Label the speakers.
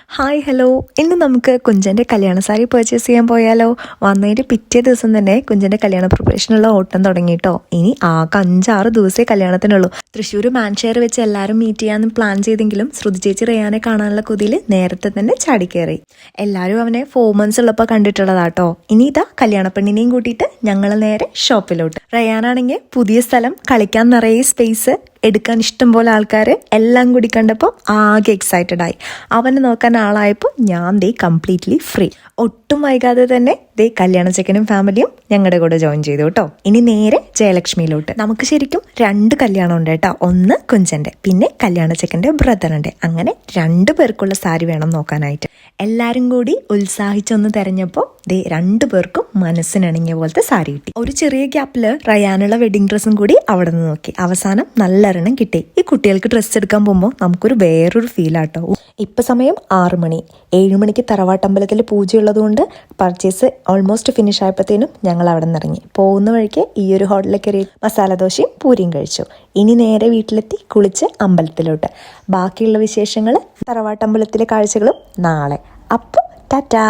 Speaker 1: Hi hello, ഇന്ന് നമുക്ക് കുഞ്ചൻ്റെ കല്യാണ സാരി പർച്ചേസ് ചെയ്യാൻ പോയാലോ? വന്നതിൻ്റെ പിറ്റേ ദിവസം തന്നെ കുഞ്ചൻ്റെ കല്യാണ പ്രിപ്പറേഷനുള്ള ഓട്ടം തുടങ്ങിയിട്ടോ. ഇനി ആകെ 5-6 ദിവസമേ കല്യാണത്തിനുള്ളൂ. തൃശ്ശൂർ മാൻഷെയർ വെച്ച് എല്ലാവരും മീറ്റ് ചെയ്യാമെന്ന് പ്ലാൻ ചെയ്തെങ്കിലും ശ്രുതി ചേച്ചി റയാനെ കാണാനുള്ള കൊതിയിൽ നേരത്തെ തന്നെ ചാടിക്കയറി. എല്ലാവരും അവനെ 4 months ഉള്ളപ്പോൾ കണ്ടിട്ടുള്ളതാട്ടോ. ഇനി ഇതാ കല്യാണ പെണ്ണിനെയും കൂട്ടിയിട്ട് ഞങ്ങൾ നേരെ ഷോപ്പിലോട്ട്. റയാനാണെങ്കിൽ പുതിയ സ്ഥലം, കളിക്കാൻ നിറയെ സ്പേസ്, എടുക്കാൻ ഇഷ്ടം പോലെ ആൾക്കാർ എല്ലാം കൂടി കണ്ടപ്പോൾ ആകെ എക്സൈറ്റഡ് ആയി. അവനെ നോക്കാൻ ആളായപ്പോൾ ഞാൻ ദേ കംപ്ലീറ്റ്ലി ഫ്രീ. ഒട്ടും വൈകാതെ തന്നെ ദേ കല്യാണ ചെക്കനും ഫാമിലിയും ഞങ്ങളുടെ കൂടെ ജോയിൻ ചെയ്തു കേട്ടോ. ഇനി നേരെ ജയലക്ഷ്മിയിലോട്ട്. നമുക്ക് ശരിക്കും 2 കല്യാണം ഉണ്ട് കേട്ടോ. ഒന്ന് കുഞ്ചൻ്റെ, പിന്നെ കല്യാണ ചെക്കൻ്റെ ബ്രദറിൻ്റെ. അങ്ങനെ 2 പേർക്കുള്ള സാരി വേണം നോക്കാനായിട്ട്. എല്ലാവരും കൂടി ഉത്സാഹിച്ചൊന്ന് തിരഞ്ഞപ്പോൾ ദേ 2 പേർക്കും മനസ്സിനിണങ്ങിയ പോലത്തെ സാരി കിട്ടി. ഒരു ചെറിയ ഗ്യാപ്പിൽ റയാനുള്ള വെഡിങ് ഡ്രസ്സും കൂടി അവിടെ നിന്ന് നോക്കി. അവസാനം നല്ലൊരെണ്ണം കിട്ടി. ഈ കുട്ടികൾക്ക് ഡ്രസ്സ് എടുക്കാൻ പോകുമ്പോൾ നമുക്കൊരു വേറൊരു ഫീലാട്ടോ. ഇപ്പം സമയം 6 മണി. 7 മണിക്ക് തറവാട്ടമ്പലത്തിൽ പൂജയുള്ളതുകൊണ്ട് പർച്ചേസ് ഓൾമോസ്റ്റ് ഫിനിഷ് ആയപ്പോഴത്തേനും ഞങ്ങൾ അവിടെ നിന്ന് ഇറങ്ങി. പോകുന്ന വഴിക്ക് ഈ ഒരു ഹോട്ടലിൽ കയറി മസാല ദോശയും പൂരിയും കഴിച്ചു. ഇനി നേരെ വീട്ടിലെത്തി കുളിച്ച് അമ്പലത്തിലോട്ട്. ബാക്കിയുള്ള വിശേഷങ്ങൾ തറവാട്ടമ്പലത്തിലെ കാഴ്ചകളും നാളെ. അപ്പോൾ ടാറ്റാ.